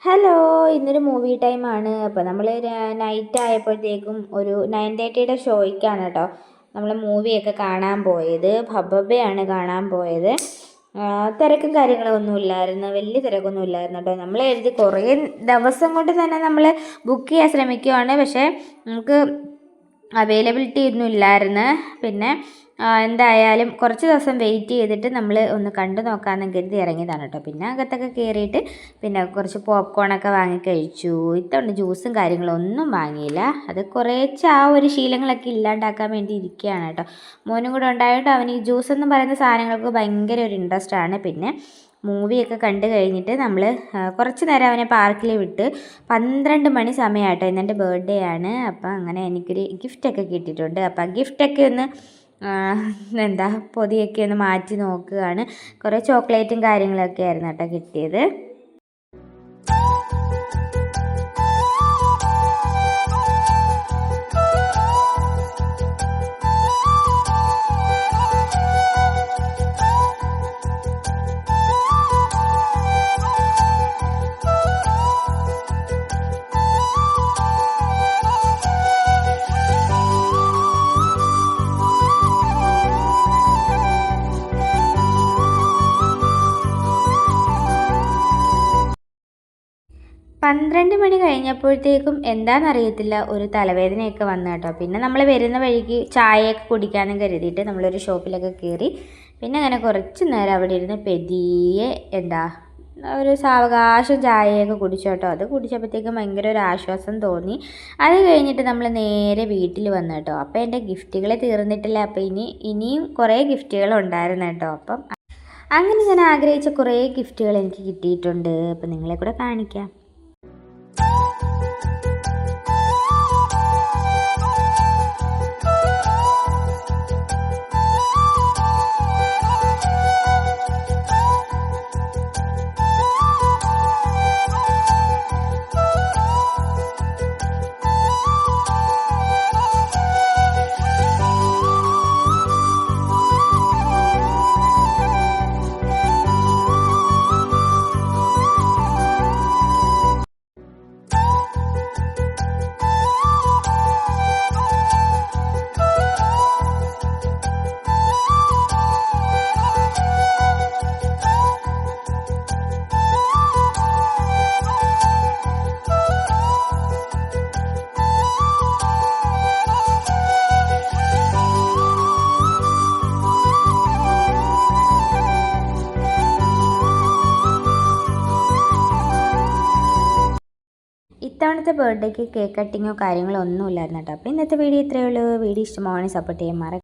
Hello, ഇന്നൊരു movie ടൈമാണ്. അപ്പോൾ നമ്മൾ നൈറ്റ് ആയപ്പോഴത്തേക്കും ഒരു 9:30യുടെ ഷോയ്ക്കാണ് കേട്ടോ നമ്മൾ മൂവിയൊക്കെ കാണാൻ പോയത്. ഭബ്ബയാണ് കാണാൻ പോയത്. തിരക്കും കാര്യങ്ങളൊന്നും ഇല്ലായിരുന്നു, വലിയ തിരക്കൊന്നും ഇല്ലായിരുന്നു കേട്ടോ. നമ്മൾ എഴുതി കുറേ ദിവസം കൊണ്ട് തന്നെ നമ്മൾ ബുക്ക് ചെയ്യാൻ ശ്രമിക്കുവാണ്, പക്ഷേ നമുക്ക് അവൈലബിലിറ്റി ഒന്നും ഇല്ലായിരുന്നു. പിന്നെ എന്തായാലും കുറച്ച് ദിവസം വെയിറ്റ് ചെയ്തിട്ട് നമ്മൾ ഒന്ന് കണ്ടു നോക്കാമെന്ന് കരുതി ഇറങ്ങിയതാണ് കേട്ടോ. പിന്നെ അകത്തൊക്കെ കയറിയിട്ട് പിന്നെ കുറച്ച് പോപ്കോണൊക്കെ വാങ്ങി കഴിച്ചു. ഇത്തവണ ജ്യൂസും കാര്യങ്ങളും ഒന്നും വാങ്ങിയില്ല. അത് കുറേശ്ശെ ആ ഒരു ശീലങ്ങളൊക്കെ ഇല്ലാണ്ടാക്കാൻ വേണ്ടി ഇരിക്കുകയാണ് കേട്ടോ. മോനും കൂടെ ഉണ്ടായിട്ട് അവന് ഈ ജ്യൂസ് എന്ന് പറയുന്ന സാധനങ്ങൾക്ക് ഭയങ്കര ഒരു ഇൻട്രസ്റ്റ് ആണ്. പിന്നെ മൂവിയൊക്കെ കണ്ടു കഴിഞ്ഞിട്ട് നമ്മൾ കുറച്ച് നേരം അവനെ പാർക്കിൽ വിട്ട് 12 മണി സമയമായിട്ടോ. ഇന്നെൻ്റെ ബർത്ത്ഡേ ആണ്. അപ്പം അങ്ങനെ എനിക്കൊരു ഗിഫ്റ്റൊക്കെ കിട്ടിയിട്ടുണ്ട്. അപ്പം ആ ഗിഫ്റ്റൊക്കെ ഒന്ന് പൊതിയൊക്കെ ഒന്ന് മാറ്റി നോക്കുകയാണ്. കുറേ ചോക്ലേറ്റും കാര്യങ്ങളൊക്കെ ആയിരുന്നു കേട്ടോ കിട്ടിയത്. 12 മണി കഴിഞ്ഞപ്പോഴത്തേക്കും എന്താണെന്നറിയത്തില്ല, ഒരു തലവേദനയൊക്കെ വന്നു കേട്ടോ. പിന്നെ നമ്മൾ വരുന്ന വഴിക്ക് ചായയൊക്കെ കുടിക്കാമെന്ന് കരുതിയിട്ട് നമ്മളൊരു ഷോപ്പിലൊക്കെ കയറി. പിന്നെ അങ്ങനെ കുറച്ച് നേരം അവിടെ ഇരുന്ന് പെതിയെ ഒരു സാവകാശം ചായയൊക്കെ കുടിച്ചു കേട്ടോ. അത് കുടിച്ചപ്പോഴത്തേക്കും ഭയങ്കര ഒരു ആശ്വാസം തോന്നി. അത് കഴിഞ്ഞിട്ട് നമ്മൾ നേരെ വീട്ടിൽ വന്നു കേട്ടോ. അപ്പോൾ എൻ്റെ ഗിഫ്റ്റുകൾ തീർന്നിട്ടില്ല. അപ്പോൾ ഇനിയും കുറേ ഗിഫ്റ്റുകൾ ഉണ്ടായിരുന്നു കേട്ടോ. അപ്പം അങ്ങനെ ഞാൻ ആഗ്രഹിച്ച കുറേ ഗിഫ്റ്റുകൾ എനിക്ക് കിട്ടിയിട്ടുണ്ട്. അപ്പം നിങ്ങളെ കൂടെ കാണിക്കാം. ഇത്തവണത്തെ ബർത്ത്ഡേക്ക് കേക്ക് കട്ടിങ്ങോ കാര്യങ്ങളോ ഒന്നും ഇല്ലായിരുന്നു കേട്ടോ. അപ്പോൾ ഇന്നത്തെ വീഡിയോ ഇത്രയേ ഉള്ളൂ. വീഡിയോ ഇഷ്ടമാണെങ്കിൽ സപ്പോർട്ട് ചെയ്യാൻ മറക്കരുത്.